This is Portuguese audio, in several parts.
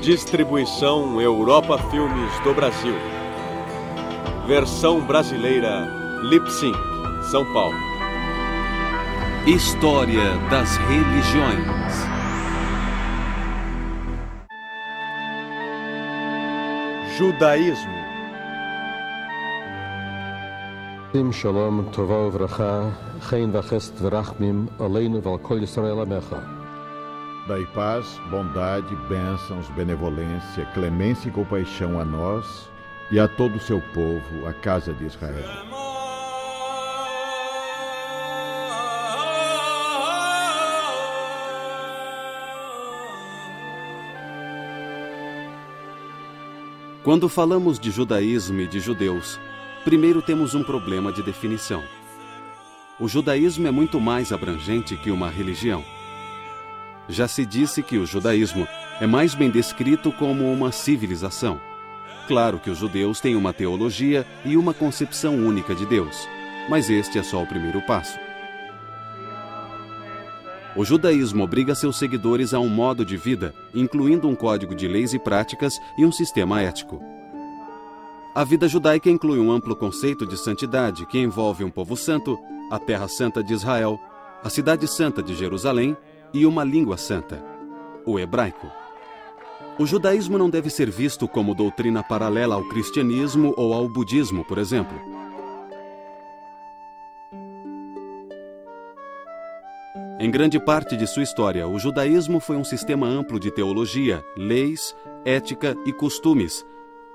Distribuição Europa Filmes do Brasil. Versão brasileira Lip Sync, São Paulo. História das religiões. Judaísmo. Shalom, Tovah Uvracha, Chen Vachesed V'Rachmim, Aleinu V'al Kol Yisrael Amecha. Dai paz, bondade, bênçãos, benevolência, clemência e compaixão a nós e a todo o seu povo, a casa de Israel. Quando falamos de judaísmo e de judeus, primeiro temos um problema de definição. O judaísmo é muito mais abrangente que uma religião. Já se disse que o judaísmo é mais bem descrito como uma civilização. Claro que os judeus têm uma teologia e uma concepção única de Deus, mas este é só o primeiro passo. O judaísmo obriga seus seguidores a um modo de vida, incluindo um código de leis e práticas e um sistema ético. A vida judaica inclui um amplo conceito de santidade que envolve um povo santo, a terra santa de Israel, a cidade santa de Jerusalém e uma língua santa, o hebraico. O judaísmo não deve ser visto como doutrina paralela ao cristianismo ou ao budismo, por exemplo. Em grande parte de sua história, o judaísmo foi um sistema amplo de teologia, leis, ética e costumes,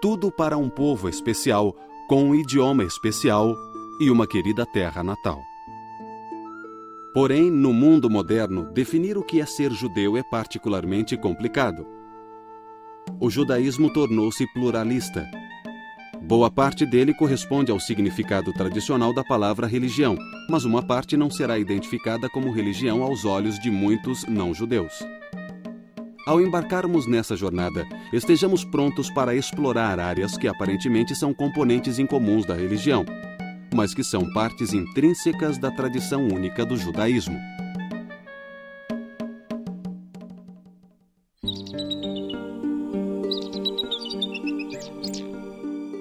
tudo para um povo especial, com um idioma especial e uma querida terra natal. Porém, no mundo moderno, definir o que é ser judeu é particularmente complicado. O judaísmo tornou-se pluralista. Boa parte dele corresponde ao significado tradicional da palavra religião, mas uma parte não será identificada como religião aos olhos de muitos não-judeus. Ao embarcarmos nessa jornada, estejamos prontos para explorar áreas que aparentemente são componentes incomuns da religião, mas que são partes intrínsecas da tradição única do judaísmo.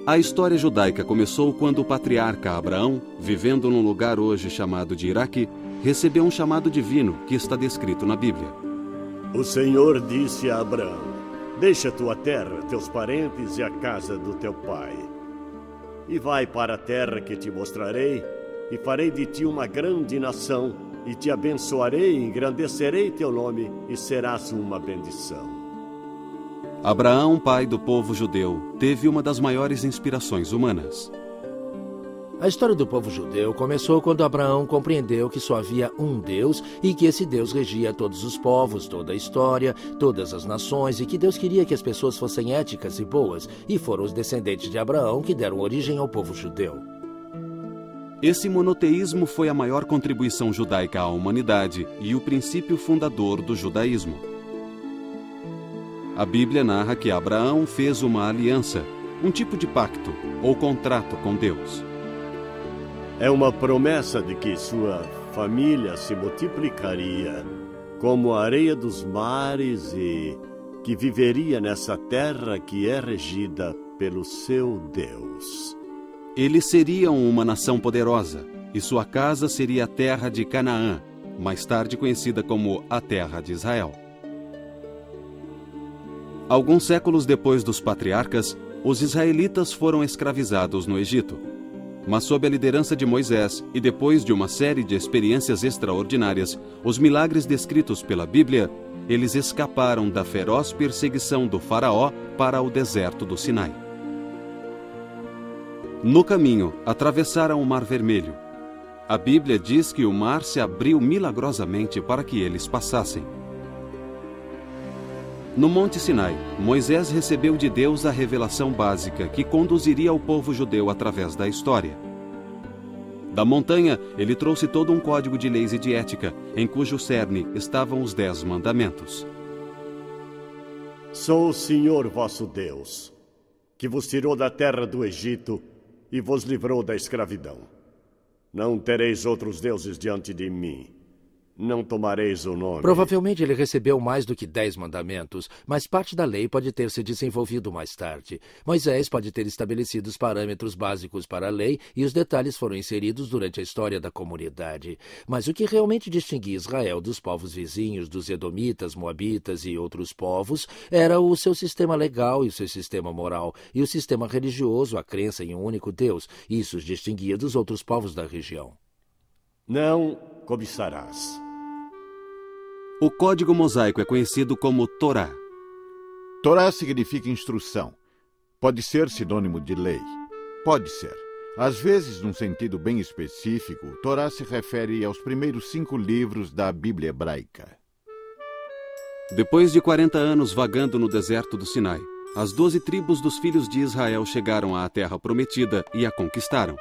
A história judaica começou quando o patriarca Abraão, vivendo num lugar hoje chamado de Iraque, recebeu um chamado divino que está descrito na Bíblia. O Senhor disse a Abraão: deixa tua terra, teus parentes e a casa do teu pai, e vai para a terra que te mostrarei, e farei de ti uma grande nação, e te abençoarei, e engrandecerei teu nome, e serás uma bendição. Abraão, pai do povo judeu, teve uma das maiores inspirações humanas. A história do povo judeu começou quando Abraão compreendeu que só havia um Deus e que esse Deus regia todos os povos, toda a história, todas as nações, e que Deus queria que as pessoas fossem éticas e boas, e foram os descendentes de Abraão que deram origem ao povo judeu. Esse monoteísmo foi a maior contribuição judaica à humanidade e o princípio fundador do judaísmo. A Bíblia narra que Abraão fez uma aliança, um tipo de pacto ou contrato com Deus. É uma promessa de que sua família se multiplicaria como a areia dos mares e que viveria nessa terra que é regida pelo seu Deus. Eles seriam uma nação poderosa e sua casa seria a terra de Canaã, mais tarde conhecida como a terra de Israel. Alguns séculos depois dos patriarcas, os israelitas foram escravizados no Egito. Mas sob a liderança de Moisés e depois de uma série de experiências extraordinárias, os milagres descritos pela Bíblia, eles escaparam da feroz perseguição do faraó para o deserto do Sinai. No caminho, atravessaram o Mar Vermelho. A Bíblia diz que o mar se abriu milagrosamente para que eles passassem. No Monte Sinai, Moisés recebeu de Deus a revelação básica que conduziria o povo judeu através da história. Da montanha, ele trouxe todo um código de leis e de ética, em cujo cerne estavam os 10 mandamentos. Sou o Senhor vosso Deus, que vos tirou da terra do Egito e vos livrou da escravidão. Não tereis outros deuses diante de mim. não tomareis o nome. Provavelmente ele recebeu mais do que 10 mandamentos, mas parte da lei pode ter se desenvolvido mais tarde. Moisés pode ter estabelecido os parâmetros básicos para a lei e os detalhes foram inseridos durante a história da comunidade. Mas o que realmente distinguia Israel dos povos vizinhos, dos edomitas, moabitas e outros povos, era o seu sistema legal e o seu sistema moral, e o sistema religioso, a crença em um único Deus. Isso os distinguia dos outros povos da região. Não cobiçarás. O Código Mosaico é conhecido como Torá. Torá significa instrução. Pode ser sinônimo de lei. Pode ser. Às vezes, num sentido bem específico, Torá se refere aos primeiros 5 livros da Bíblia hebraica. Depois de 40 anos vagando no deserto do Sinai, as 12 tribos dos filhos de Israel chegaram à Terra Prometida e a conquistaram.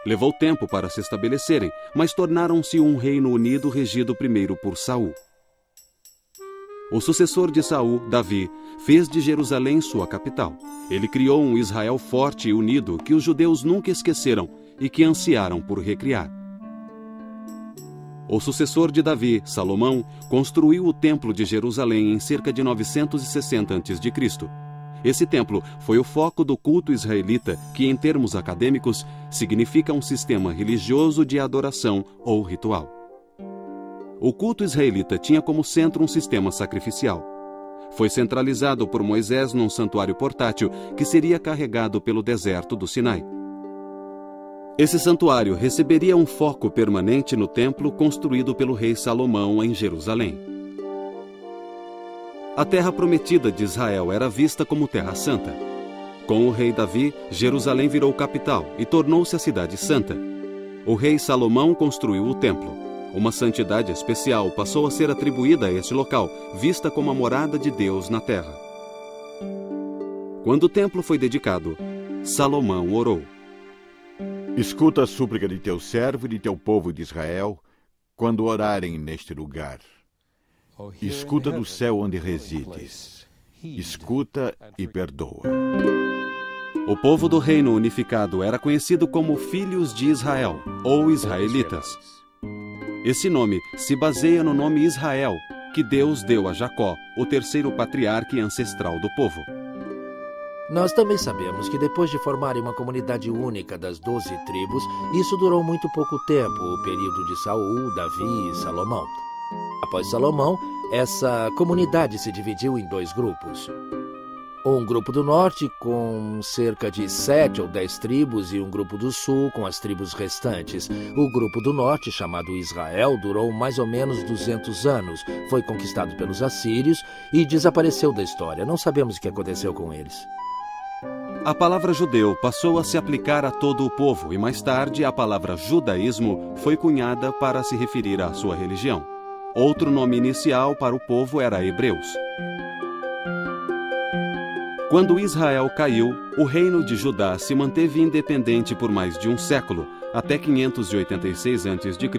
Levou tempo para se estabelecerem, mas tornaram-se um reino unido regido primeiro por Saul. O sucessor de Saul, Davi, fez de Jerusalém sua capital. Ele criou um Israel forte e unido que os judeus nunca esqueceram e que ansiaram por recriar. O sucessor de Davi, Salomão, construiu o Templo de Jerusalém em cerca de 960 a.C. Esse templo foi o foco do culto israelita, que, em termos acadêmicos, significa um sistema religioso de adoração ou ritual. O culto israelita tinha como centro um sistema sacrificial. Foi centralizado por Moisés num santuário portátil que seria carregado pelo deserto do Sinai. Esse santuário receberia um foco permanente no templo construído pelo rei Salomão em Jerusalém. A terra prometida de Israel era vista como terra santa. Com o rei Davi, Jerusalém virou capital e tornou-se a cidade santa. O rei Salomão construiu o templo. Uma santidade especial passou a ser atribuída a este local, vista como a morada de Deus na terra. Quando o templo foi dedicado, Salomão orou: Escuta a súplica de teu servo e de teu povo de Israel, quando orarem neste lugar. Escuta do céu onde resides. Escuta e perdoa. O povo do reino unificado era conhecido como Filhos de Israel, ou Israelitas. Esse nome se baseia no nome Israel, que Deus deu a Jacó, o terceiro patriarca e ancestral do povo. Nós também sabemos que depois de formarem uma comunidade única das 12 tribos, isso durou muito pouco tempo, o período de Saul, Davi e Salomão. Após Salomão, essa comunidade se dividiu em 2 grupos. Um grupo do norte com cerca de 7 ou 10 tribos e um grupo do sul com as tribos restantes. O grupo do norte, chamado Israel, durou mais ou menos 200 anos, foi conquistado pelos assírios e desapareceu da história. Não sabemos o que aconteceu com eles. A palavra judeu passou a se aplicar a todo o povo e mais tarde a palavra judaísmo foi cunhada para se referir à sua religião. Outro nome inicial para o povo era hebreus. Quando Israel caiu, o reino de Judá se manteve independente por mais de um século, até 586 a.C.,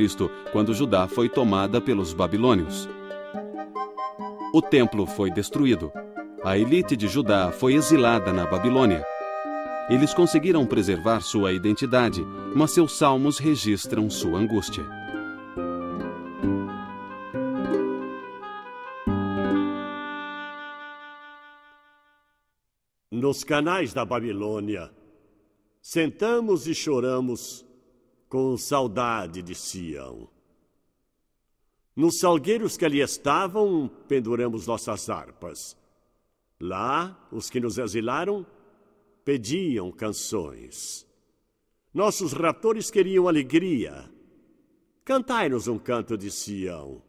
quando Judá foi tomada pelos babilônios. O templo foi destruído. A elite de Judá foi exilada na Babilônia. Eles conseguiram preservar sua identidade, mas seus salmos registram sua angústia. Nos canais da Babilônia, sentamos e choramos com saudade de Sião. Nos salgueiros que ali estavam, penduramos nossas harpas. Lá, os que nos exilaram pediam canções. Nossos raptores queriam alegria. Cantai-nos um canto de Sião.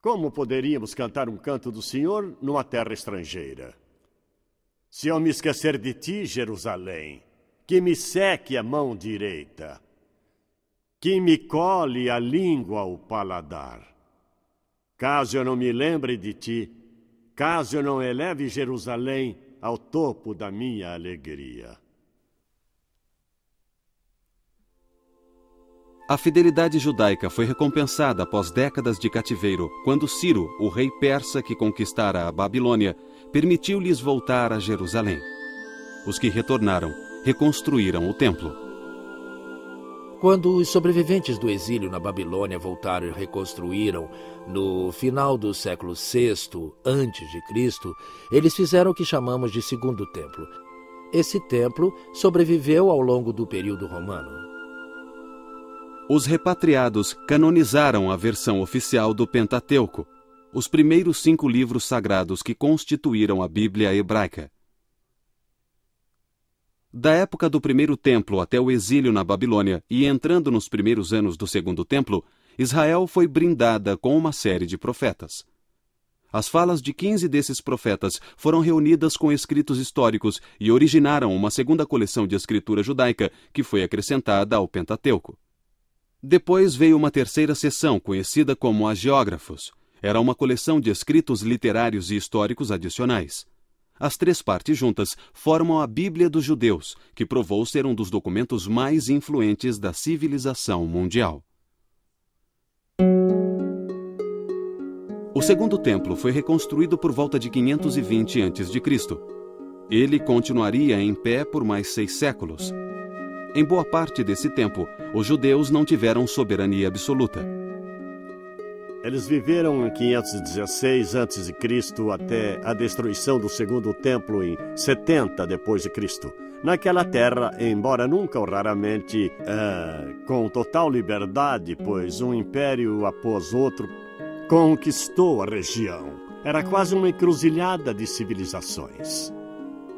Como poderíamos cantar um canto do Senhor numa terra estrangeira? Se eu me esquecer de ti, Jerusalém, que me seque a mão direita, que me cole a língua ao paladar. Caso eu não me lembre de ti, caso eu não eleve Jerusalém ao topo da minha alegria. A fidelidade judaica foi recompensada após décadas de cativeiro, quando Ciro, o rei persa que conquistara a Babilônia, permitiu-lhes voltar a Jerusalém. Os que retornaram reconstruíram o templo. Quando os sobreviventes do exílio na Babilônia voltaram e reconstruíram no final do século VI a.C., eles fizeram o que chamamos de Segundo Templo. Esse templo sobreviveu ao longo do período romano. Os repatriados canonizaram a versão oficial do Pentateuco, os primeiros 5 livros sagrados que constituíram a Bíblia hebraica. Da época do primeiro templo até o exílio na Babilônia e entrando nos primeiros anos do segundo templo, Israel foi brindada com uma série de profetas. As falas de 15 desses profetas foram reunidas com escritos históricos e originaram uma segunda coleção de escritura judaica que foi acrescentada ao Pentateuco. Depois veio uma terceira seção, conhecida como Hagiógrafos. Era uma coleção de escritos literários e históricos adicionais. As 3 partes juntas formam a Bíblia dos Judeus, que provou ser um dos documentos mais influentes da civilização mundial. O segundo templo foi reconstruído por volta de 520 a.C. Ele continuaria em pé por mais 6 séculos. Em boa parte desse tempo, os judeus não tiveram soberania absoluta. Eles viveram em 516 a.C. até a destruição do segundo templo em 70 d.C. Naquela terra, embora nunca ou raramente com total liberdade, pois um império após outro conquistou a região. Era quase uma encruzilhada de civilizações.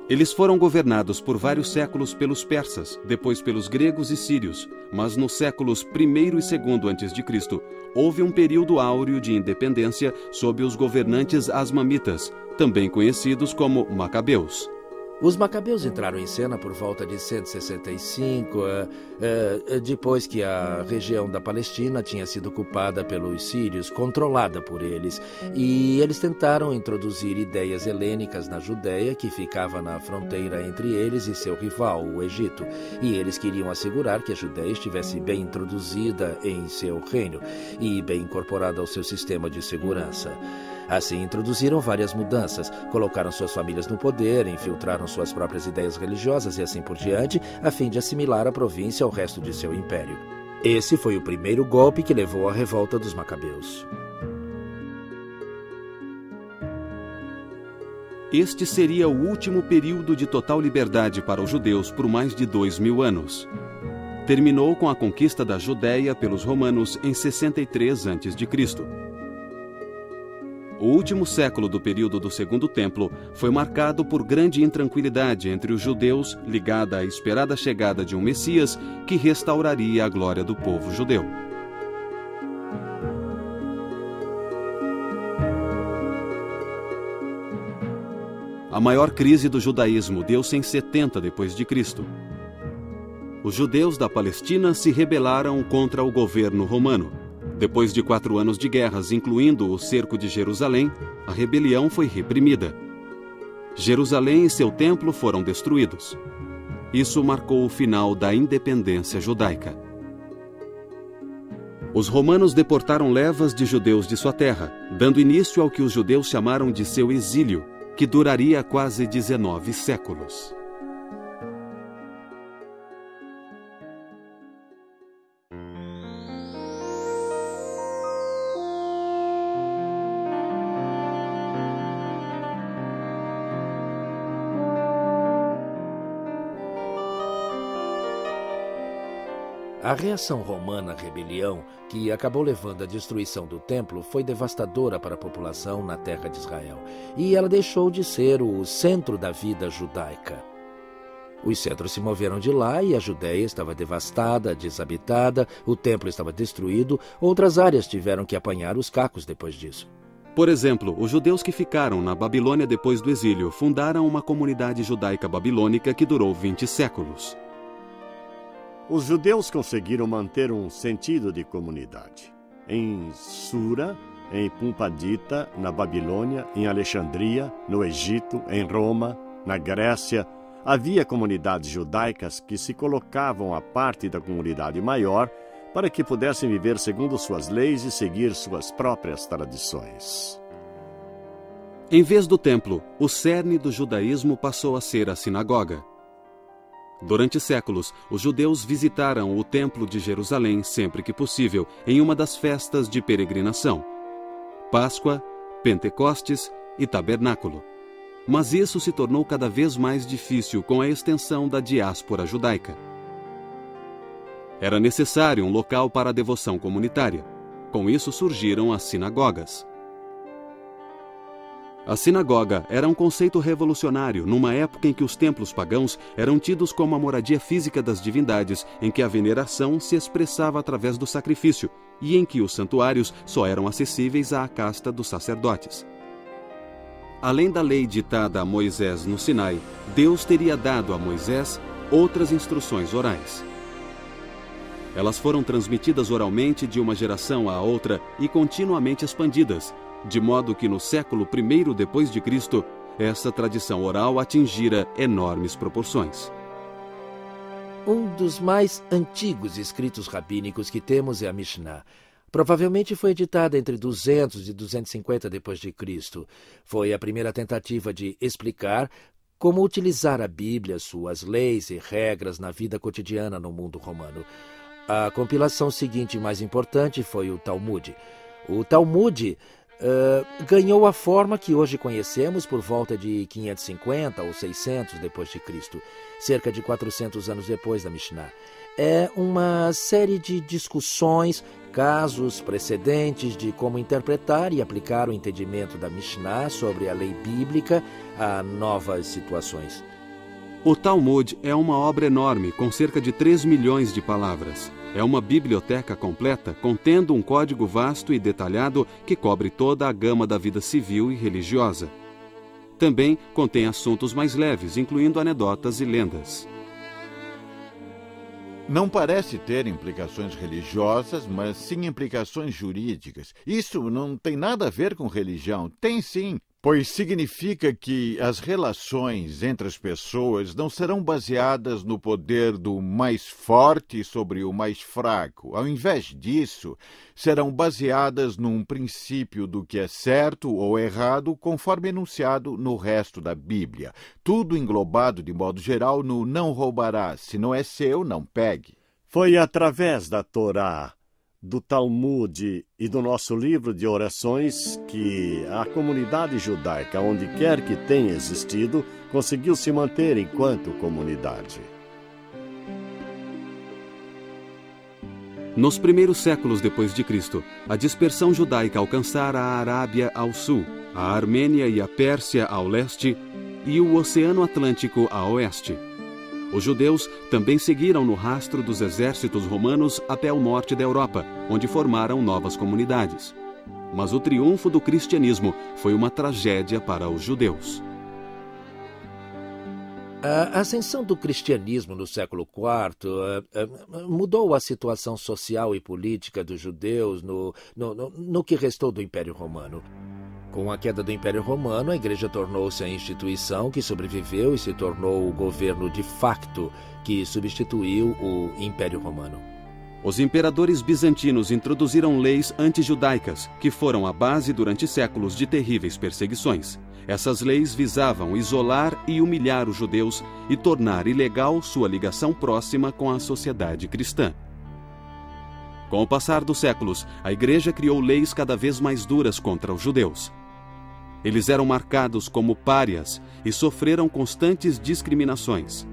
Eles foram governados por vários séculos pelos persas, depois pelos gregos e sírios, mas nos séculos I e II a.C., houve um período áureo de independência sob os governantes asmamitas, também conhecidos como macabeus. Os macabeus entraram em cena por volta de 165, depois que a região da Palestina tinha sido ocupada pelos sírios, controlada por eles, e eles tentaram introduzir ideias helênicas na Judéia, que ficava na fronteira entre eles e seu rival, o Egito, e eles queriam assegurar que a Judéia estivesse bem introduzida em seu reino e bem incorporada ao seu sistema de segurança. Assim, introduziram várias mudanças, colocaram suas famílias no poder, infiltraram suas próprias ideias religiosas e assim por diante, a fim de assimilar a província ao resto de seu império. Esse foi o primeiro golpe que levou à revolta dos macabeus. Este seria o último período de total liberdade para os judeus por mais de 2000 anos. Terminou com a conquista da Judéia pelos romanos em 63 a.C. O último século do período do Segundo Templo foi marcado por grande intranquilidade entre os judeus, ligada à esperada chegada de um Messias que restauraria a glória do povo judeu. A maior crise do judaísmo deu-se em 70 d.C. Os judeus da Palestina se rebelaram contra o governo romano. Depois de 4 anos de guerras, incluindo o cerco de Jerusalém, a rebelião foi reprimida. Jerusalém e seu templo foram destruídos. Isso marcou o final da independência judaica. Os romanos deportaram levas de judeus de sua terra, dando início ao que os judeus chamaram de seu exílio, que duraria quase 19 séculos. A reação romana à rebelião, que acabou levando à destruição do templo, foi devastadora para a população na terra de Israel, e ela deixou de ser o centro da vida judaica. Os cetros se moveram de lá e a Judéia estava devastada, desabitada, o templo estava destruído, outras áreas tiveram que apanhar os cacos depois disso. Por exemplo, os judeus que ficaram na Babilônia depois do exílio fundaram uma comunidade judaica babilônica que durou 20 séculos. Os judeus conseguiram manter um sentido de comunidade. Em Sura, em Pumpadita, na Babilônia, em Alexandria, no Egito, em Roma, na Grécia, havia comunidades judaicas que se colocavam à parte da comunidade maior para que pudessem viver segundo suas leis e seguir suas próprias tradições. Em vez do templo, o cerne do judaísmo passou a ser a sinagoga. Durante séculos, os judeus visitaram o Templo de Jerusalém sempre que possível, em uma das festas de peregrinação: Páscoa, Pentecostes e Tabernáculo. Mas isso se tornou cada vez mais difícil com a extensão da diáspora judaica. Era necessário um local para a devoção comunitária. Com isso surgiram as sinagogas. A sinagoga era um conceito revolucionário numa época em que os templos pagãos eram tidos como a moradia física das divindades, em que a veneração se expressava através do sacrifício e em que os santuários só eram acessíveis à casta dos sacerdotes. Além da lei ditada a Moisés no Sinai, Deus teria dado a Moisés outras instruções orais. Elas foram transmitidas oralmente de uma geração à outra e continuamente expandidas, de modo que no século I depois de Cristo, essa tradição oral atingira enormes proporções. Um dos mais antigos escritos rabínicos que temos é a Mishnah. Provavelmente foi editada entre 200 e 250 depois de Cristo. Foi a primeira tentativa de explicar como utilizar a Bíblia, suas leis e regras na vida cotidiana no mundo romano. A compilação seguinte mais importante foi o Talmud. O Talmud ganhou a forma que hoje conhecemos por volta de 550 ou 600 depois de Cristo, cerca de 400 anos depois da Mishnah. É uma série de discussões, casos, precedentes de como interpretar e aplicar o entendimento da Mishnah sobre a lei bíblica a novas situações. O Talmud é uma obra enorme, com cerca de 3 milhões de palavras. É uma biblioteca completa, contendo um código vasto e detalhado que cobre toda a gama da vida civil e religiosa. Também contém assuntos mais leves, incluindo anedotas e lendas. Não parece ter implicações religiosas, mas sim implicações jurídicas. Isso não tem nada a ver com religião. Tem sim, pois significa que as relações entre as pessoas não serão baseadas no poder do mais forte sobre o mais fraco. Ao invés disso, serão baseadas num princípio do que é certo ou errado, conforme enunciado no resto da Bíblia. Tudo englobado, de modo geral, no não roubarás. Se não é seu, não pegue. Foi através da Torá, do Talmud e do nosso livro de orações que a comunidade judaica, onde quer que tenha existido, conseguiu se manter enquanto comunidade. Nos primeiros séculos depois de Cristo, a dispersão judaica alcançara a Arábia ao sul, a Armênia e a Pérsia ao leste e o Oceano Atlântico a oeste. Os judeus também seguiram no rastro dos exércitos romanos até o norte da Europa, onde formaram novas comunidades. Mas o triunfo do cristianismo foi uma tragédia para os judeus. A ascensão do cristianismo no século IV mudou a situação social e política dos judeus no que restou do Império Romano. Com a queda do Império Romano, a Igreja tornou-se a instituição que sobreviveu e se tornou o governo de facto que substituiu o Império Romano. Os imperadores bizantinos introduziram leis antijudaicas, que foram a base durante séculos de terríveis perseguições. Essas leis visavam isolar e humilhar os judeus e tornar ilegal sua ligação próxima com a sociedade cristã. Com o passar dos séculos, a Igreja criou leis cada vez mais duras contra os judeus. Eles eram marcados como párias e sofreram constantes discriminações.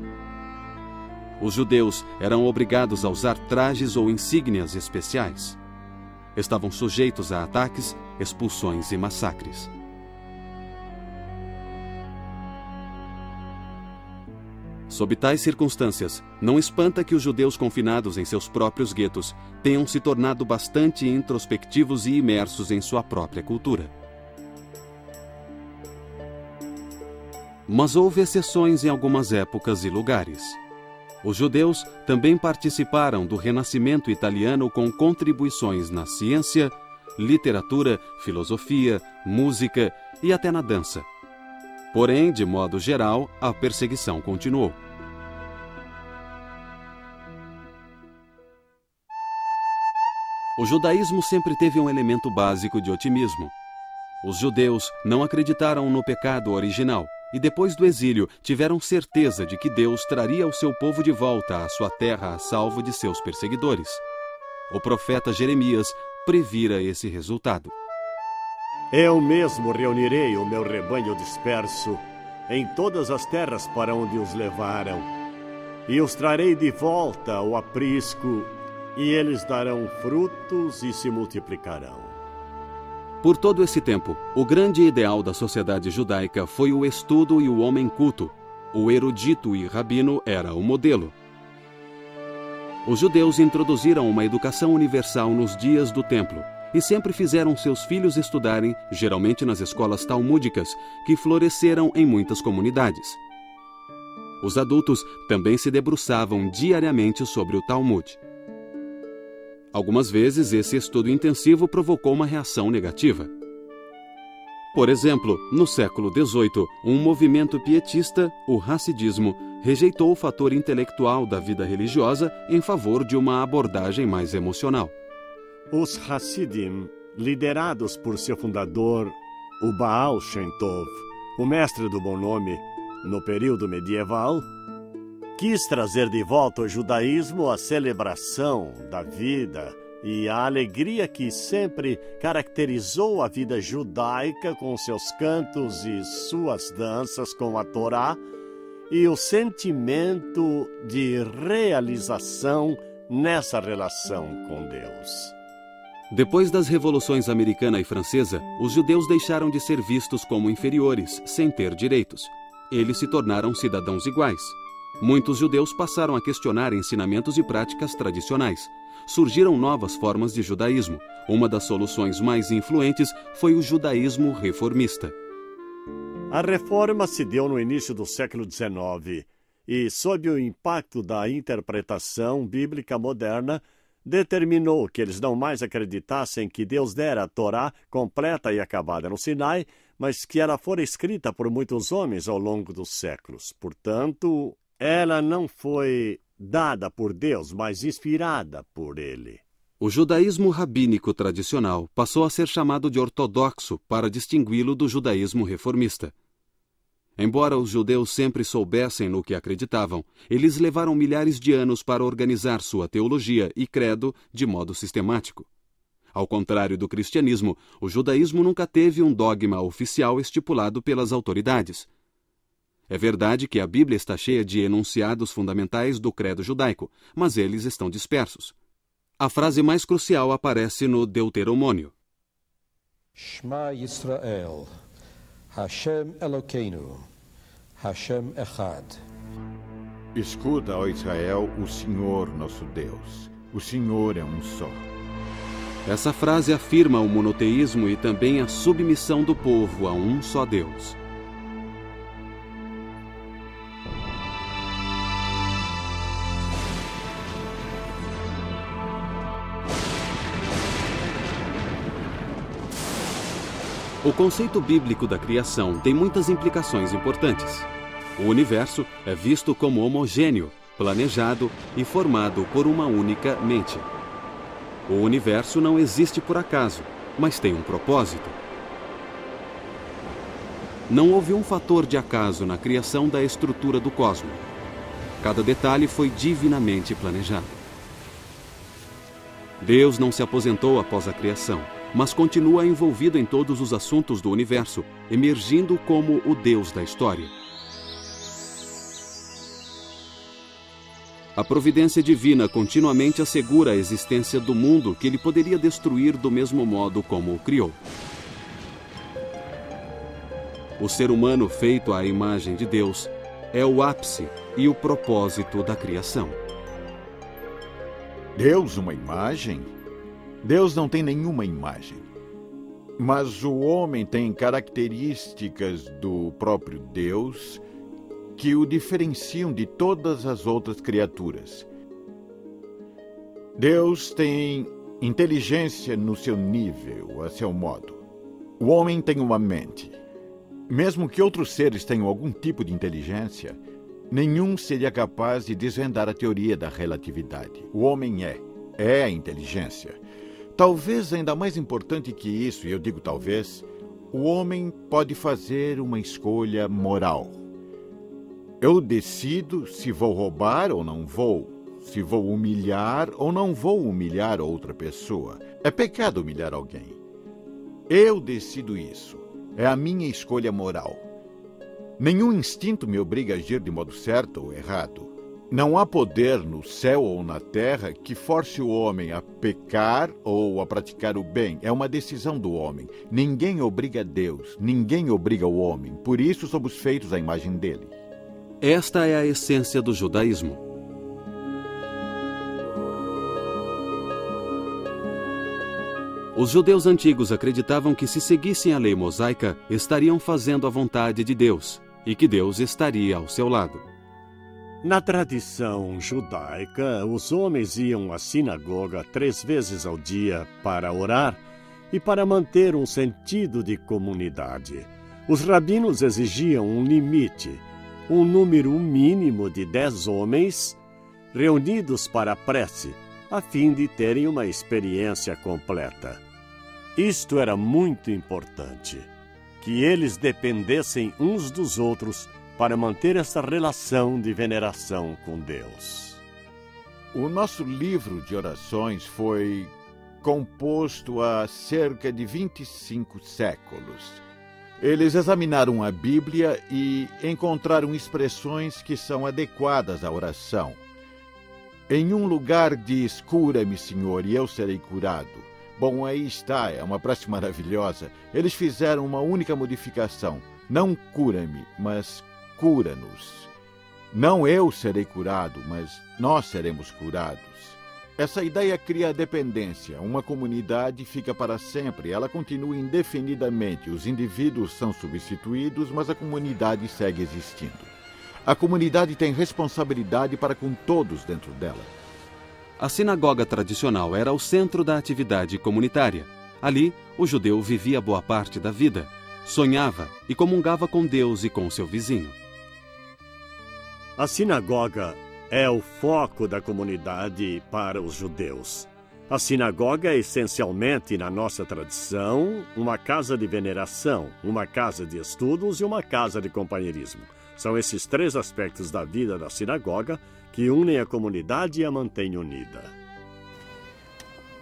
Os judeus eram obrigados a usar trajes ou insígnias especiais. Estavam sujeitos a ataques, expulsões e massacres. Sob tais circunstâncias, não espanta que os judeus confinados em seus próprios guetos tenham se tornado bastante introspectivos e imersos em sua própria cultura. Mas houve exceções em algumas épocas e lugares. Os judeus também participaram do Renascimento italiano com contribuições na ciência, literatura, filosofia, música e até na dança. Porém, de modo geral, a perseguição continuou. O judaísmo sempre teve um elemento básico de otimismo. Os judeus não acreditaram no pecado original e depois do exílio tiveram certeza de que Deus traria o seu povo de volta à sua terra a salvo de seus perseguidores. O profeta Jeremias previra esse resultado. Eu mesmo reunirei o meu rebanho disperso em todas as terras para onde os levaram, e os trarei de volta ao aprisco, e eles darão frutos e se multiplicarão. Por todo esse tempo, o grande ideal da sociedade judaica foi o estudo e o homem culto. O erudito e rabino era o modelo. Os judeus introduziram uma educação universal nos dias do templo e sempre fizeram seus filhos estudarem, geralmente nas escolas talmúdicas, que floresceram em muitas comunidades. Os adultos também se debruçavam diariamente sobre o Talmud. Algumas vezes, esse estudo intensivo provocou uma reação negativa. Por exemplo, no século XVIII, um movimento pietista, o Hassidismo, rejeitou o fator intelectual da vida religiosa em favor de uma abordagem mais emocional. Os Hassidim, liderados por seu fundador, o Baal Shem Tov, o mestre do bom nome, no período medieval, quis trazer de volta ao judaísmo a celebração da vida e a alegria que sempre caracterizou a vida judaica com seus cantos e suas danças com a Torá e o sentimento de realização nessa relação com Deus. Depois das revoluções americana e francesa, os judeus deixaram de ser vistos como inferiores, sem ter direitos. Eles se tornaram cidadãos iguais. Muitos judeus passaram a questionar ensinamentos e práticas tradicionais. Surgiram novas formas de judaísmo. Uma das soluções mais influentes foi o judaísmo reformista. A reforma se deu no início do século XIX e, sob o impacto da interpretação bíblica moderna, determinou que eles não mais acreditassem que Deus dera a Torá completa e acabada no Sinai, mas que ela fora escrita por muitos homens ao longo dos séculos. Portanto, ela não foi dada por Deus, mas inspirada por ele. O judaísmo rabínico tradicional passou a ser chamado de ortodoxo para distingui-lo do judaísmo reformista. Embora os judeus sempre soubessem no que acreditavam, eles levaram milhares de anos para organizar sua teologia e credo de modo sistemático. Ao contrário do cristianismo, o judaísmo nunca teve um dogma oficial estipulado pelas autoridades. É verdade que a Bíblia está cheia de enunciados fundamentais do credo judaico, mas eles estão dispersos. A frase mais crucial aparece no Deuteronômio. Shema Yisrael, Hashem Elokeinu, Hashem Echad. Escuta, ó Israel, o Senhor nosso Deus. O Senhor é um só. Essa frase afirma o monoteísmo e também a submissão do povo a um só Deus. O conceito bíblico da criação tem muitas implicações importantes. O universo é visto como homogêneo, planejado e formado por uma única mente. O universo não existe por acaso, mas tem um propósito. Não houve um fator de acaso na criação da estrutura do cosmos. Cada detalhe foi divinamente planejado. Deus não se aposentou após a criação, mas continua envolvido em todos os assuntos do universo, emergindo como o Deus da história. A providência divina continuamente assegura a existência do mundo que ele poderia destruir do mesmo modo como o criou. O ser humano feito à imagem de Deus é o ápice e o propósito da criação. Deus, uma imagem? Deus não tem nenhuma imagem. Mas o homem tem características do próprio Deus que o diferenciam de todas as outras criaturas. Deus tem inteligência no seu nível, a seu modo. O homem tem uma mente. Mesmo que outros seres tenham algum tipo de inteligência, nenhum seria capaz de desvendar a teoria da relatividade. O homem é a inteligência. Talvez ainda mais importante que isso, e eu digo talvez, O homem pode fazer uma escolha moral. Eu decido se vou roubar ou não vou, se vou humilhar ou não vou humilhar outra pessoa. É pecado humilhar alguém. Eu decido isso. É a minha escolha moral. Nenhum instinto me obriga a agir de modo certo ou errado. Não há poder no céu ou na terra que force o homem a pecar ou a praticar o bem. É uma decisão do homem. Ninguém obriga Deus, ninguém obriga o homem. Por isso somos feitos à imagem dele. Esta é a essência do judaísmo. Os judeus antigos acreditavam que se seguissem a lei mosaica, estariam fazendo a vontade de Deus e que Deus estaria ao seu lado. Na tradição judaica, os homens iam à sinagoga 3 vezes ao dia para orar e para manter um sentido de comunidade. Os rabinos exigiam um limite, um número mínimo de 10 homens reunidos para a prece, a fim de terem uma experiência completa. Isto era muito importante, que eles dependessem uns dos outros para manter essa relação de veneração com Deus. O nosso livro de orações foi composto há cerca de 25 séculos. Eles examinaram a Bíblia e encontraram expressões que são adequadas à oração. Em um lugar diz, cura-me, Senhor, e eu serei curado. Bom, aí está, é uma prece maravilhosa. Eles fizeram uma única modificação. Não cura-me, mas cura-nos. Não eu serei curado, mas nós seremos curados. Essa ideia cria a dependência. Uma comunidade fica para sempre, ela continua indefinidamente. Os indivíduos são substituídos, mas a comunidade segue existindo. A comunidade tem responsabilidade para com todos dentro dela. A sinagoga tradicional era o centro da atividade comunitária. Ali, o judeu vivia boa parte da vida, sonhava e comungava com Deus e com seu vizinho. A sinagoga é o foco da comunidade para os judeus. A sinagoga é essencialmente, na nossa tradição, uma casa de veneração, uma casa de estudos e uma casa de companheirismo. São esses 3 aspectos da vida da sinagoga que unem a comunidade e a mantêm unida.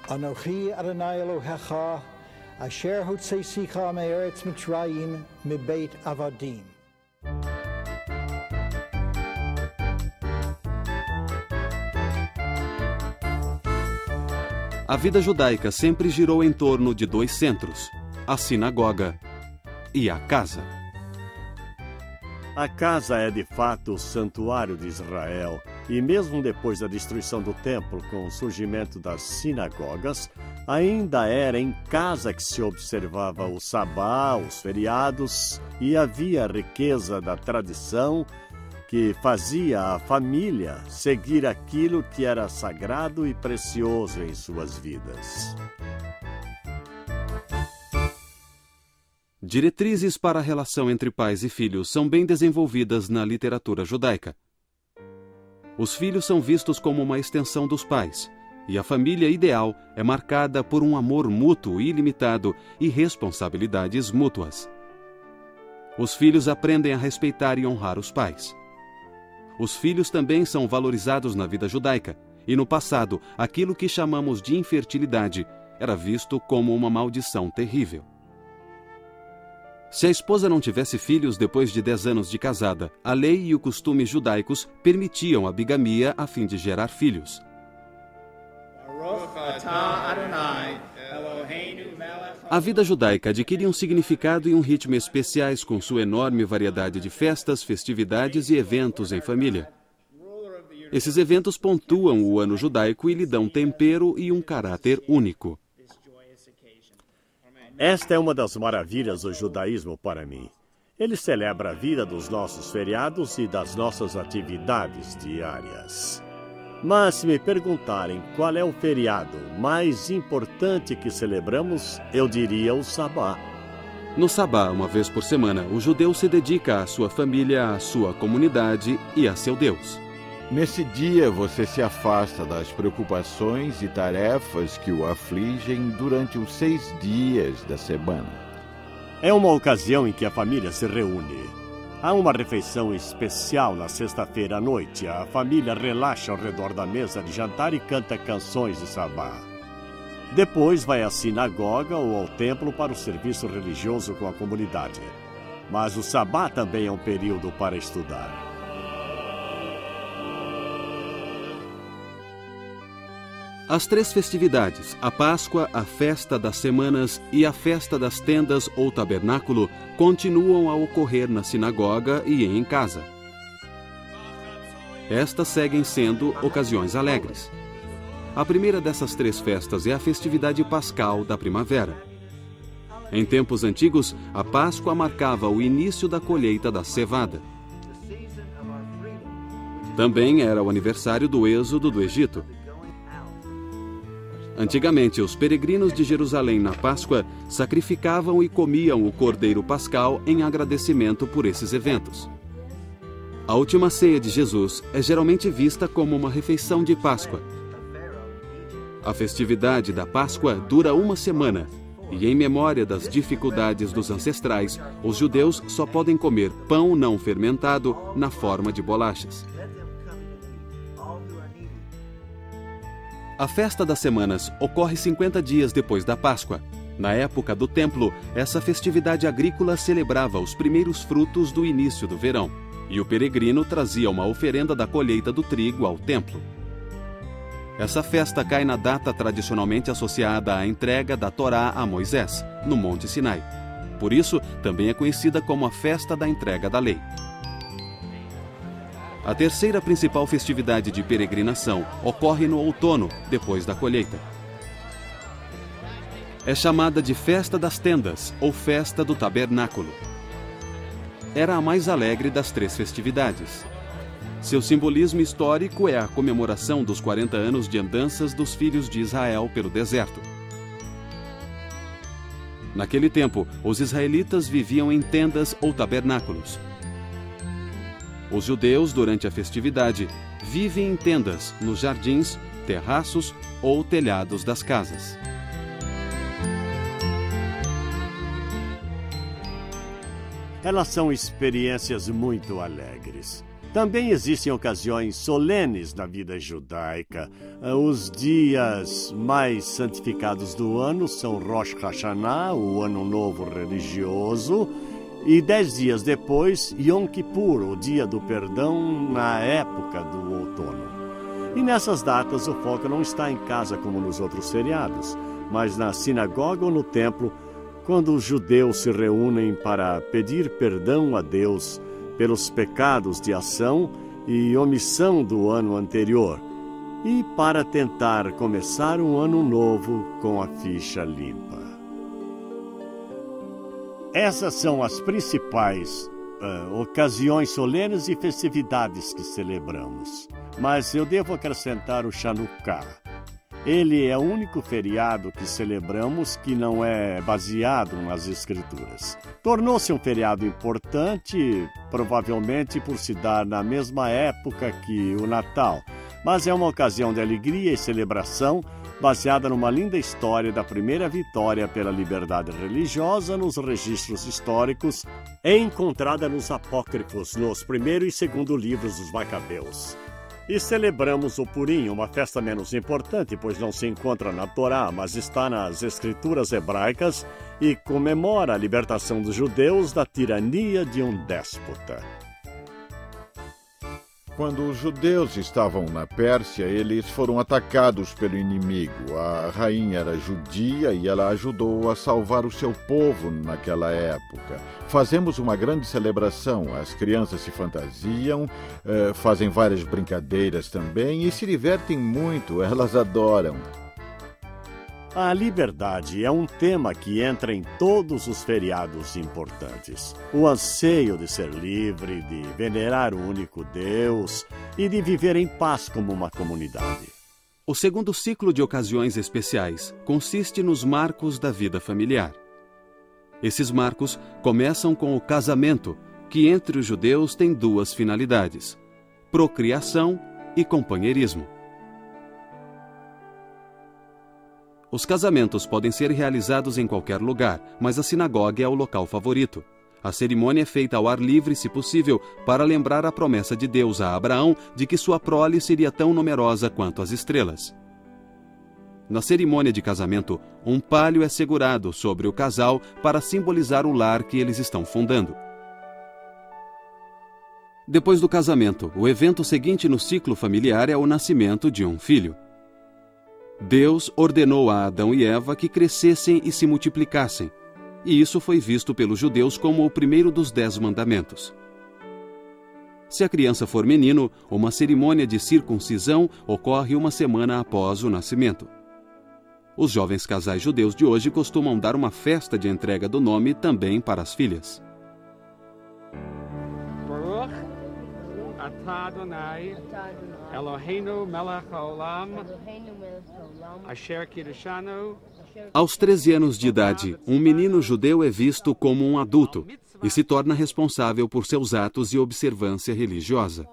Anochi Adonai Elohecha, asher hotzeisecha me'eretz Mitzrayim mibeit avadim. A vida judaica sempre girou em torno de 2 centros, a sinagoga e a casa. A casa é de fato o santuário de Israel, e mesmo depois da destruição do templo com o surgimento das sinagogas, ainda era em casa que se observava o sabá, os feriados, e havia a riqueza da tradição que fazia a família seguir aquilo que era sagrado e precioso em suas vidas. Diretrizes para a relação entre pais e filhos são bem desenvolvidas na literatura judaica. Os filhos são vistos como uma extensão dos pais, e a família ideal é marcada por um amor mútuo ilimitado e responsabilidades mútuas. Os filhos aprendem a respeitar e honrar os pais. Os filhos também são valorizados na vida judaica, e no passado, aquilo que chamamos de infertilidade era visto como uma maldição terrível. Se a esposa não tivesse filhos depois de 10 anos de casada, a lei e os costumes judaicos permitiam a bigamia a fim de gerar filhos. A vida judaica adquire um significado e um ritmo especiais com sua enorme variedade de festas, festividades e eventos em família. Esses eventos pontuam o ano judaico e lhe dão tempero e um caráter único. Esta é uma das maravilhas do judaísmo para mim. Ele celebra a vida dos nossos feriados e das nossas atividades diárias. Mas se me perguntarem qual é o feriado mais importante que celebramos, eu diria o Sabá. No Sabá, uma vez por semana, o judeu se dedica à sua família, à sua comunidade e a seu Deus. Nesse dia, você se afasta das preocupações e tarefas que o afligem durante os 6 dias da semana. É uma ocasião em que a família se reúne. Há uma refeição especial na sexta-feira à noite. A família relaxa ao redor da mesa de jantar e canta canções de sabá. Depois vai à sinagoga ou ao templo para o serviço religioso com a comunidade. Mas o sabá também é um período para estudar. As 3 festividades, a Páscoa, a Festa das Semanas e a Festa das Tendas ou Tabernáculo, continuam a ocorrer na sinagoga e em casa. Estas seguem sendo ocasiões alegres. A primeira dessas 3 festas é a festividade pascal da primavera. Em tempos antigos, a Páscoa marcava o início da colheita da cevada. Também era o aniversário do êxodo do Egito. Antigamente, os peregrinos de Jerusalém na Páscoa sacrificavam e comiam o cordeiro pascal em agradecimento por esses eventos. A última ceia de Jesus é geralmente vista como uma refeição de Páscoa. A festividade da Páscoa dura 1 semana e, em memória das dificuldades dos ancestrais, os judeus só podem comer pão não fermentado na forma de bolachas. A Festa das Semanas ocorre 50 dias depois da Páscoa. Na época do Templo, essa festividade agrícola celebrava os primeiros frutos do início do verão, e o peregrino trazia uma oferenda da colheita do trigo ao templo. Essa festa cai na data tradicionalmente associada à entrega da Torá a Moisés, no Monte Sinai. Por isso, também é conhecida como a Festa da Entrega da Lei. A terceira principal festividade de peregrinação ocorre no outono, depois da colheita. É chamada de Festa das Tendas ou Festa do Tabernáculo. Era a mais alegre das 3 festividades. Seu simbolismo histórico é a comemoração dos 40 anos de andanças dos filhos de Israel pelo deserto. Naquele tempo, os israelitas viviam em tendas ou tabernáculos. Os judeus, durante a festividade, vivem em tendas, nos jardins, terraços ou telhados das casas. Elas são experiências muito alegres. Também existem ocasiões solenes na vida judaica. Os dias mais santificados do ano são Rosh Hashanah, o Ano Novo religioso, e 10 dias depois, Yom Kippur, o Dia do Perdão, na época do outono. E nessas datas o foco não está em casa como nos outros feriados, mas na sinagoga ou no templo, quando os judeus se reúnem para pedir perdão a Deus pelos pecados de ação e omissão do ano anterior, e para tentar começar um ano novo com a ficha limpa. Essas são as principais ocasiões solenes e festividades que celebramos. Mas eu devo acrescentar o Chanukah. Ele é o único feriado que celebramos que não é baseado nas Escrituras. Tornou-se um feriado importante, provavelmente por se dar na mesma época que o Natal, mas é uma ocasião de alegria e celebração baseada numa linda história da primeira vitória pela liberdade religiosa nos registros históricos, encontrada nos apócrifos, nos 1º e 2º livros dos Macabeus. E celebramos o Purim, uma festa menos importante, pois não se encontra na Torá, mas está nas escrituras hebraicas e comemora a libertação dos judeus da tirania de um déspota. Quando os judeus estavam na Pérsia, eles foram atacados pelo inimigo. A rainha era judia e ela ajudou a salvar o seu povo naquela época. Fazemos uma grande celebração. As crianças se fantasiam, fazem várias brincadeiras também e se divertem muito, elas adoram. A liberdade é um tema que entra em todos os feriados importantes. O anseio de ser livre, de venerar o único Deus e de viver em paz como uma comunidade. O segundo ciclo de ocasiões especiais consiste nos marcos da vida familiar. Esses marcos começam com o casamento, que entre os judeus tem 2 finalidades: procriação e companheirismo. Os casamentos podem ser realizados em qualquer lugar, mas a sinagoga é o local favorito. A cerimônia é feita ao ar livre, se possível, para lembrar a promessa de Deus a Abraão de que sua prole seria tão numerosa quanto as estrelas. Na cerimônia de casamento, um palho é segurado sobre o casal para simbolizar o lar que eles estão fundando. Depois do casamento, o evento seguinte no ciclo familiar é o nascimento de um filho. Deus ordenou a Adão e Eva que crescessem e se multiplicassem, e isso foi visto pelos judeus como o primeiro dos 10 mandamentos. Se a criança for menino, uma cerimônia de circuncisão ocorre uma semana após o nascimento. Os jovens casais judeus de hoje costumam dar uma festa de entrega do nome também para as filhas. Baruch atah Adonai Eloheinu melech haolam asher kiddushanu. Aos 13 anos de idade, um menino judeu é visto como um adulto e se torna responsável por seus atos e observância religiosa.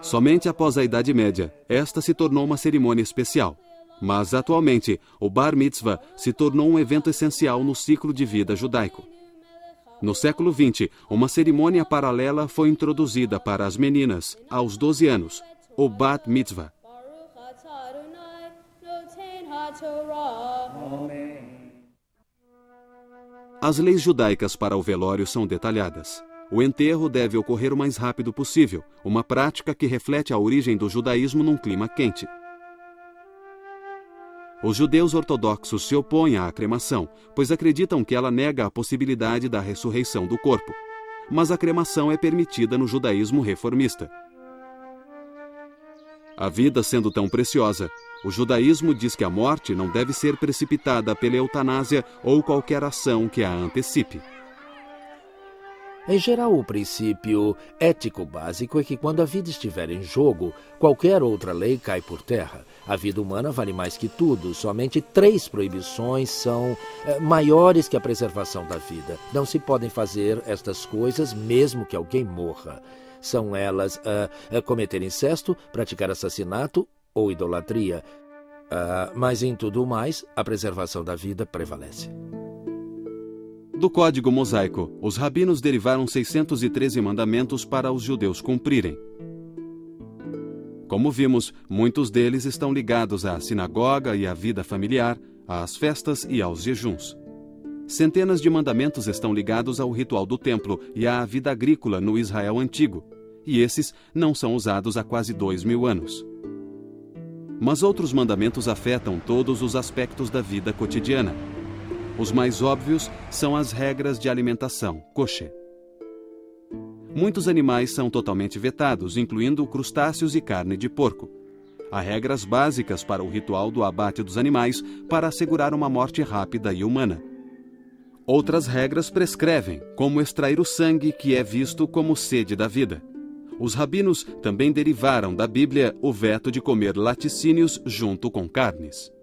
Somente após a Idade Média, esta se tornou uma cerimônia especial. Mas, atualmente, o Bar Mitzvah se tornou um evento essencial no ciclo de vida judaico. No século XX, uma cerimônia paralela foi introduzida para as meninas, aos 12 anos, o Bat Mitzvah. As leis judaicas para o velório são detalhadas. O enterro deve ocorrer o mais rápido possível, uma prática que reflete a origem do judaísmo num clima quente. Os judeus ortodoxos se opõem à cremação, pois acreditam que ela nega a possibilidade da ressurreição do corpo. Mas a cremação é permitida no judaísmo reformista. A vida sendo tão preciosa, o judaísmo diz que a morte não deve ser precipitada pela eutanásia ou qualquer ação que a antecipe. Em geral, o princípio ético básico é que quando a vida estiver em jogo, qualquer outra lei cai por terra. A vida humana vale mais que tudo. Somente 3 proibições são maiores que a preservação da vida. Não se podem fazer estas coisas mesmo que alguém morra. São elas cometer incesto, praticar assassinato ou idolatria. Mas em tudo o mais, a preservação da vida prevalece. Do Código Mosaico, os rabinos derivaram 613 mandamentos para os judeus cumprirem. Como vimos, muitos deles estão ligados à sinagoga e à vida familiar, às festas e aos jejuns. Centenas de mandamentos estão ligados ao ritual do templo e à vida agrícola no Israel antigo, e esses não são usados há quase 2000 anos. Mas outros mandamentos afetam todos os aspectos da vida cotidiana. Os mais óbvios são as regras de alimentação, kosher. Muitos animais são totalmente vetados, incluindo crustáceos e carne de porco. Há regras básicas para o ritual do abate dos animais para assegurar uma morte rápida e humana. Outras regras prescrevem, como extrair o sangue, que é visto como sede da vida. Os rabinos também derivaram da Bíblia o veto de comer laticínios junto com carnes.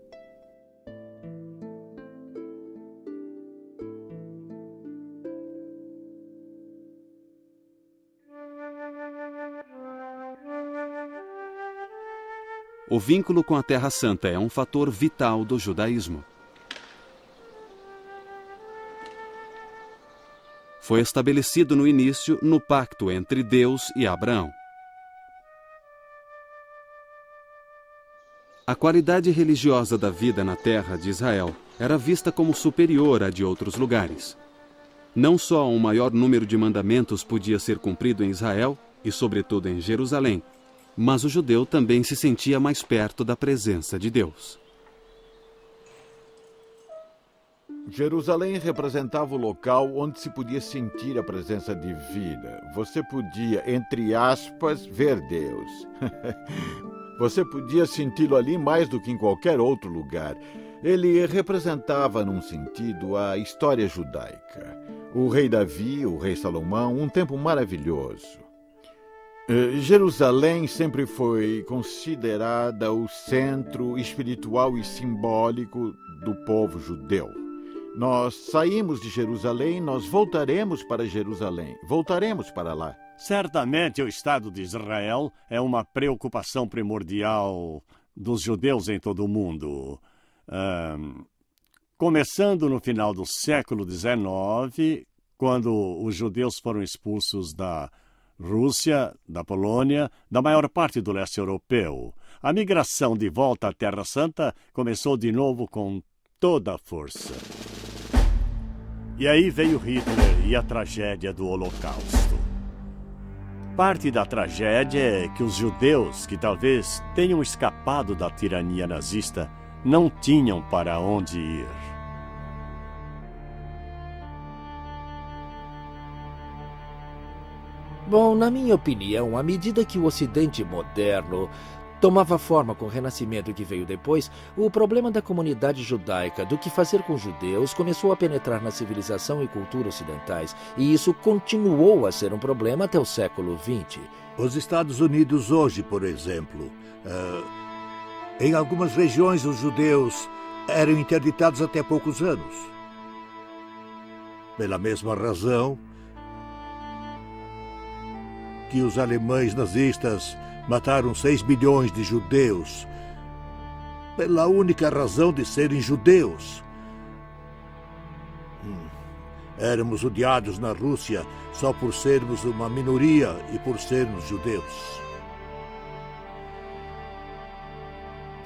O vínculo com a Terra Santa é um fator vital do judaísmo. Foi estabelecido no início no pacto entre Deus e Abraão. A qualidade religiosa da vida na terra de Israel era vista como superior à de outros lugares. Não só um maior número de mandamentos podia ser cumprido em Israel, e sobretudo em Jerusalém, mas o judeu também se sentia mais perto da presença de Deus. Jerusalém representava o local onde se podia sentir a presença divina. Você podia, entre aspas, ver Deus. Você podia senti-lo ali mais do que em qualquer outro lugar. Ele representava, num sentido, a história judaica. O rei Davi, o rei Salomão, um tempo maravilhoso. Jerusalém sempre foi considerada o centro espiritual e simbólico do povo judeu. Nós saímos de Jerusalém, nós voltaremos para Jerusalém, voltaremos para lá. Certamente o Estado de Israel é uma preocupação primordial dos judeus em todo o mundo. Começando no final do século XIX, quando os judeus foram expulsos da Rússia, da Polônia, da maior parte do leste europeu. A migração de volta à Terra Santa começou de novo com toda a força. E aí veio Hitler e a tragédia do Holocausto. Parte da tragédia é que os judeus, que talvez tenham escapado da tirania nazista, não tinham para onde ir. Bom, na minha opinião, à medida que o Ocidente moderno tomava forma com o Renascimento que veio depois, o problema da comunidade judaica do que fazer com judeus começou a penetrar na civilização e cultura ocidentais, e isso continuou a ser um problema até o século XX. Os Estados Unidos hoje, por exemplo, em algumas regiões os judeus eram interditados até poucos anos. Pela mesma razão que os alemães nazistas mataram 6 milhões de judeus, pela única razão de serem judeus. Éramos odiados na Rússia só por sermos uma minoria e por sermos judeus.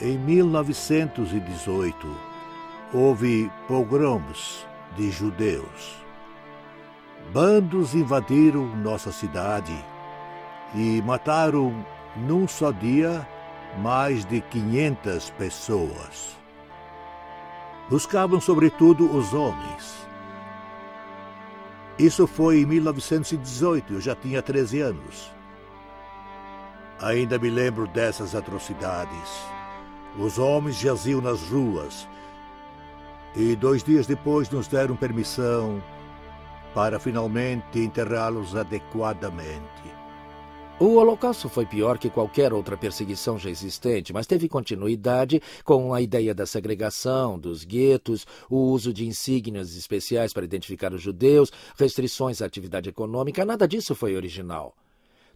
Em 1918, houve pogroms de judeus. Bandos invadiram nossa cidade e mataram, num só dia, mais de 500 pessoas. Buscavam, sobretudo, os homens. Isso foi em 1918, eu já tinha 13 anos. Ainda me lembro dessas atrocidades. Os homens jaziam nas ruas e 2 dias depois nos deram permissão para finalmente enterrá-los adequadamente. O Holocausto foi pior que qualquer outra perseguição já existente, mas teve continuidade com a ideia da segregação, dos guetos, o uso de insígnias especiais para identificar os judeus, restrições à atividade econômica. Nada disso foi original.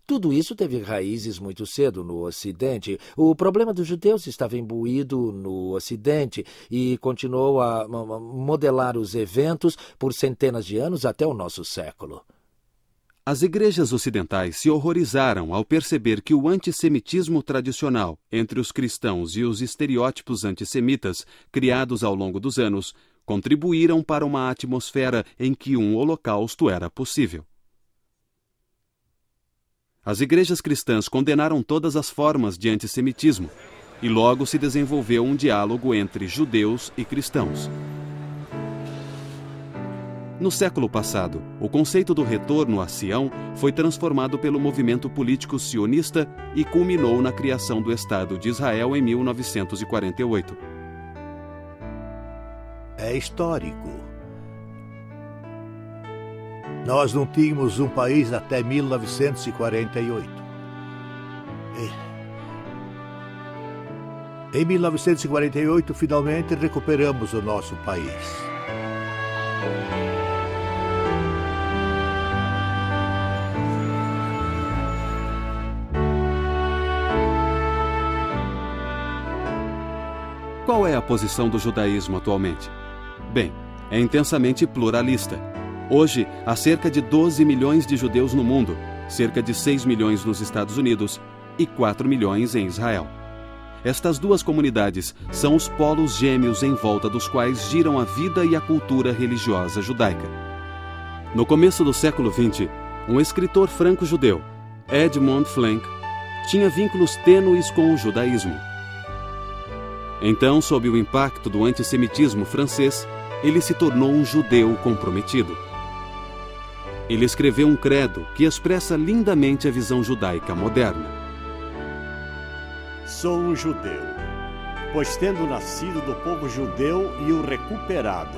Tudo isso teve raízes muito cedo no Ocidente. O problema dos judeus estava imbuído no Ocidente e continuou a modelar os eventos por centenas de anos até o nosso século. As igrejas ocidentais se horrorizaram ao perceber que o antissemitismo tradicional entre os cristãos e os estereótipos antissemitas criados ao longo dos anos contribuíram para uma atmosfera em que um holocausto era possível. As igrejas cristãs condenaram todas as formas de antissemitismo e logo se desenvolveu um diálogo entre judeus e cristãos. No século passado, o conceito do retorno a Sião foi transformado pelo movimento político sionista e culminou na criação do Estado de Israel em 1948. É histórico. Nós não tínhamos um país até 1948. Em 1948, finalmente recuperamos o nosso país. Qual é a posição do judaísmo atualmente? Bem, é intensamente pluralista. Hoje, há cerca de 12 milhões de judeus no mundo, cerca de 6 milhões nos Estados Unidos e 4 milhões em Israel. Estas duas comunidades são os polos gêmeos em volta dos quais giram a vida e a cultura religiosa judaica. No começo do século XX, um escritor franco-judeu, Edmond Flank, tinha vínculos tênues com o judaísmo. Então, sob o impacto do antissemitismo francês, ele se tornou um judeu comprometido. Ele escreveu um credo que expressa lindamente a visão judaica moderna. Sou um judeu, pois tendo nascido do povo judeu e o recuperado,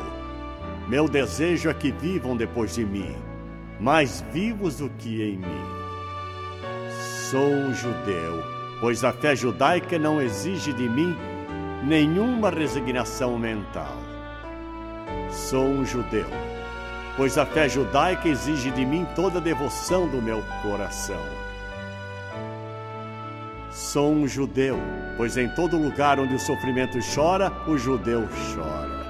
meu desejo é que vivam depois de mim, mais vivos do que em mim. Sou um judeu, pois a fé judaica não exige de mim nenhuma resignação mental. Sou um judeu, pois a fé judaica exige de mim toda a devoção do meu coração. Sou um judeu, pois em todo lugar onde o sofrimento chora, o judeu chora.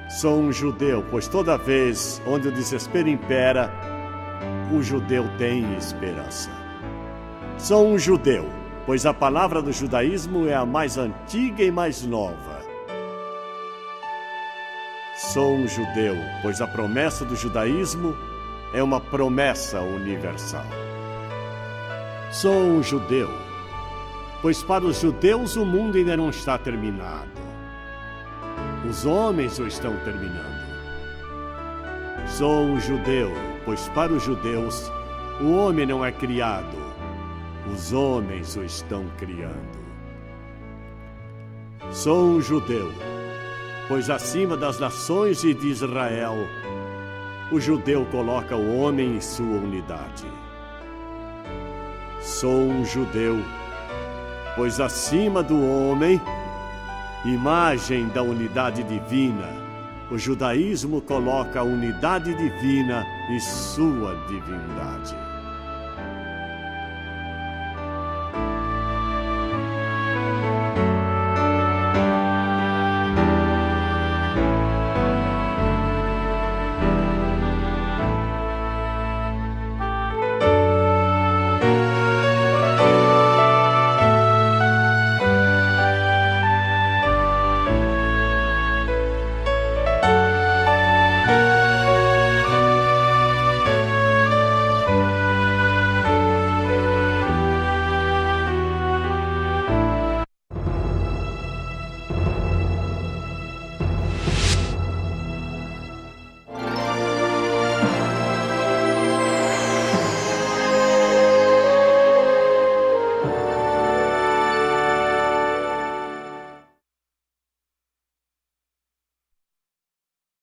Sou um judeu, pois toda vez onde o desespero impera, o judeu tem esperança. Sou um judeu, pois a palavra do judaísmo é a mais antiga e mais nova. Sou um judeu, pois a promessa do judaísmo é uma promessa universal. Sou um judeu, pois para os judeus o mundo ainda não está terminado. Os homens o estão terminando. Sou um judeu, pois para os judeus o homem não é criado, os homens o estão criando. Sou um judeu, pois acima das nações e de Israel, o judeu coloca o homem em sua unidade. Sou um judeu, pois acima do homem, imagem da unidade divina, o judaísmo coloca a unidade divina e sua divindade.